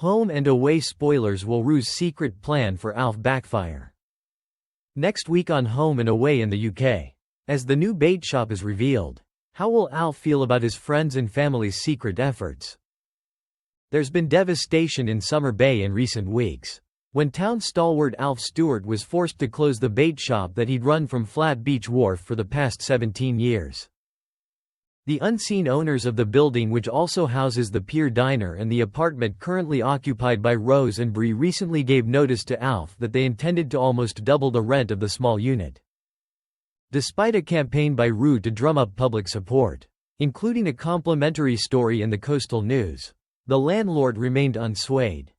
Home and Away Spoilers Will Roo's secret plan for Alf Backfire. Next week on Home and Away in the UK. As the new bait shop is revealed, how will Alf feel about his friends and family's secret efforts? There's been devastation in Summer Bay in recent weeks, when town stalwart Alf Stewart was forced to close the bait shop that he'd run from Flat Beach Wharf for the past 17 years. The unseen owners of the building, which also houses the Pier Diner and the apartment currently occupied by Rose and Bree, recently gave notice to Alf that they intended to almost double the rent of the small unit. Despite a campaign by Roo to drum up public support, including a complimentary story in the Coastal News, the landlord remained unswayed.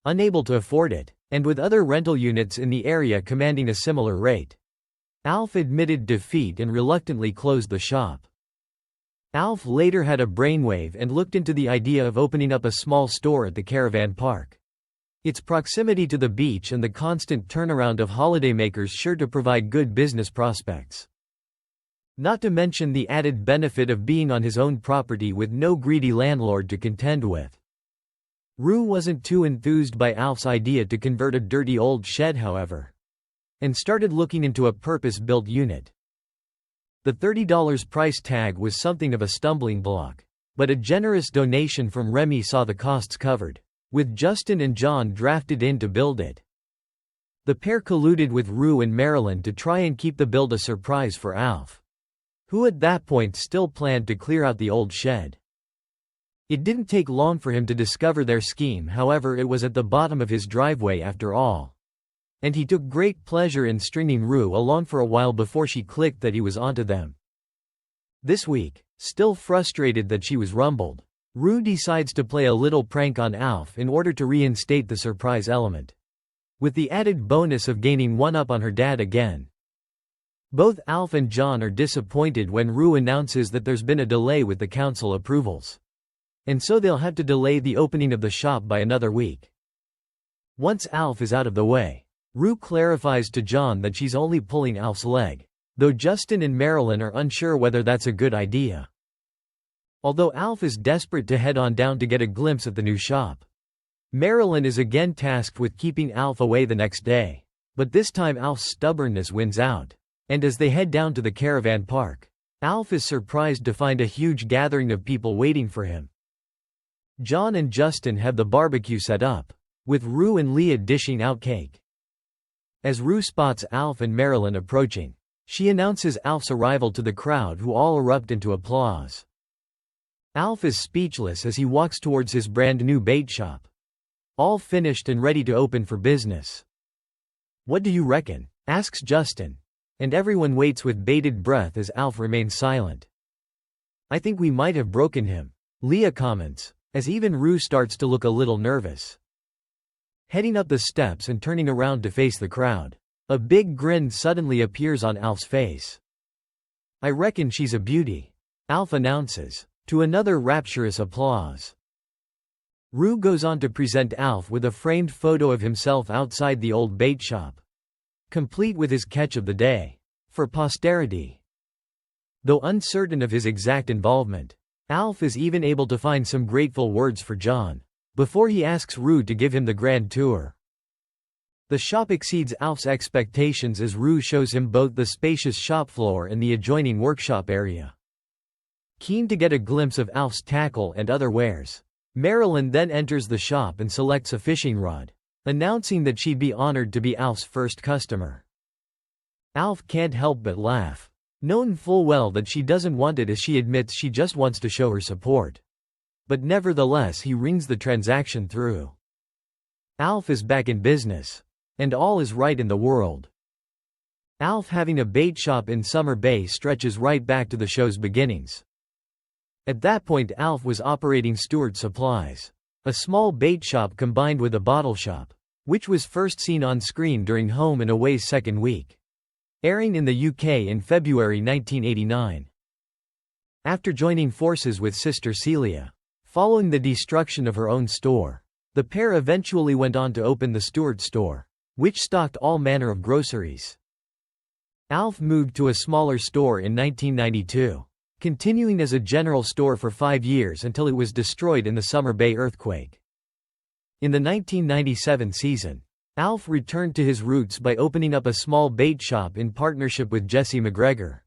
Unable to afford it, and with other rental units in the area commanding a similar rate, Alf admitted defeat and reluctantly closed the shop. Alf later had a brainwave and looked into the idea of opening up a small store at the caravan park. Its proximity to the beach and the constant turnaround of holidaymakers sure to provide good business prospects. Not to mention the added benefit of being on his own property with no greedy landlord to contend with. Roo wasn't too enthused by Alf's idea to convert a dirty old shed, however, and started looking into a purpose-built unit. The $30 price tag was something of a stumbling block, but a generous donation from Remy saw the costs covered, with Justin and John drafted in to build it. The pair colluded with Roo and Marilyn to try and keep the build a surprise for Alf, who at that point still planned to clear out the old shed. It didn't take long for him to discover their scheme, however. It was at the bottom of his driveway after all, and he took great pleasure in stringing Roo along for a while before she clicked that he was onto them. This week, still frustrated that she was rumbled, Roo decides to play a little prank on Alf in order to reinstate the surprise element, with the added bonus of gaining one up on her dad again. Both Alf and John are disappointed when Roo announces that there's been a delay with the council approvals, and so they'll have to delay the opening of the shop by another week. Once Alf is out of the way, Roo clarifies to John that she's only pulling Alf's leg, though Justin and Marilyn are unsure whether that's a good idea. Although Alf is desperate to head on down to get a glimpse at the new shop, Marilyn is again tasked with keeping Alf away the next day, but this time Alf's stubbornness wins out, and as they head down to the caravan park, Alf is surprised to find a huge gathering of people waiting for him. John and Justin have the barbecue set up, with Roo and Leah dishing out cake. As Roo spots Alf and Marilyn approaching, she announces Alf's arrival to the crowd, who all erupt into applause. Alf is speechless as he walks towards his brand new bait shop, all finished and ready to open for business. "What do you reckon?" asks Justin, and everyone waits with bated breath as Alf remains silent. "I think we might have broken him," Leah comments, as even Roo starts to look a little nervous. Heading up the steps and turning around to face the crowd, a big grin suddenly appears on Alf's face. "I reckon she's a beauty," Alf announces, to another rapturous applause. Roo goes on to present Alf with a framed photo of himself outside the old bait shop, complete with his catch of the day, for posterity. Though uncertain of his exact involvement, Alf is even able to find some grateful words for John, before he asks Roo to give him the grand tour. The shop exceeds Alf's expectations as Roo shows him both the spacious shop floor and the adjoining workshop area. Keen to get a glimpse of Alf's tackle and other wares, Marilyn then enters the shop and selects a fishing rod, announcing that she'd be honored to be Alf's first customer. Alf can't help but laugh, knowing full well that she doesn't want it, as she admits she just wants to show her support. But nevertheless he rings the transaction through. Alf is back in business, and all is right in the world. Alf having a bait shop in Summer Bay stretches right back to the show's beginnings. At that point Alf was operating Stewart Supplies, a small bait shop combined with a bottle shop, which was first seen on screen during Home and Away's second week, airing in the UK in February 1989. After joining forces with sister Celia, following the destruction of her own store, the pair eventually went on to open the Stewart store, which stocked all manner of groceries. Alf moved to a smaller store in 1992, continuing as a general store for 5 years until it was destroyed in the Summer Bay earthquake. In the 1997 season, Alf returned to his roots by opening up a small bait shop in partnership with Jesse McGregor,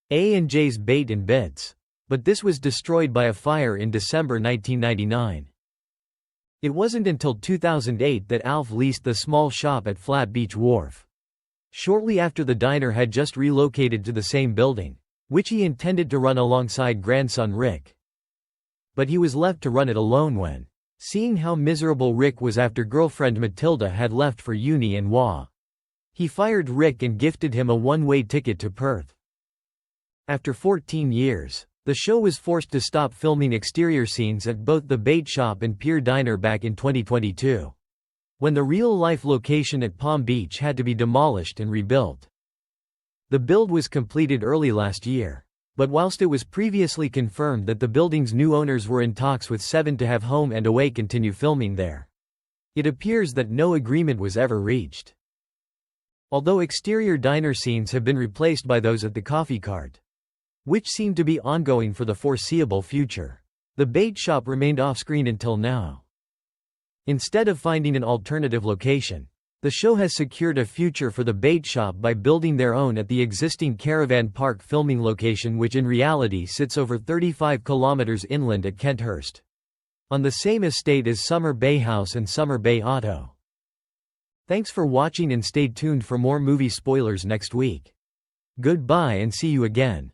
A&J's Bait and Beds. But this was destroyed by a fire in December 1999. It wasn't until 2008 that Alf leased the small shop at Flat Beach Wharf. Shortly after, the diner had just relocated to the same building, which he intended to run alongside grandson Rick. But he was left to run it alone when, seeing how miserable Rick was after girlfriend Matilda had left for uni and he fired Rick and gifted him a one-way ticket to Perth. After 14 years, the show was forced to stop filming exterior scenes at both the bait shop and Pier Diner back in 2022, when the real-life location at Palm Beach had to be demolished and rebuilt. The build was completed early last year, but whilst it was previously confirmed that the building's new owners were in talks with Seven to have Home and Away continue filming there, it appears that no agreement was ever reached. Although exterior diner scenes have been replaced by those at the coffee cart, which seem to be ongoing for the foreseeable future, the bait shop remained off-screen until now. Instead of finding an alternative location, the show has secured a future for the bait shop by building their own at the existing Caravan Park filming location, which in reality sits over 35 kilometers inland at Kenthurst, on the same estate as Summer Bay House and Summer Bay Auto. Thanks for watching and stay tuned for more movie spoilers next week. Goodbye and see you again.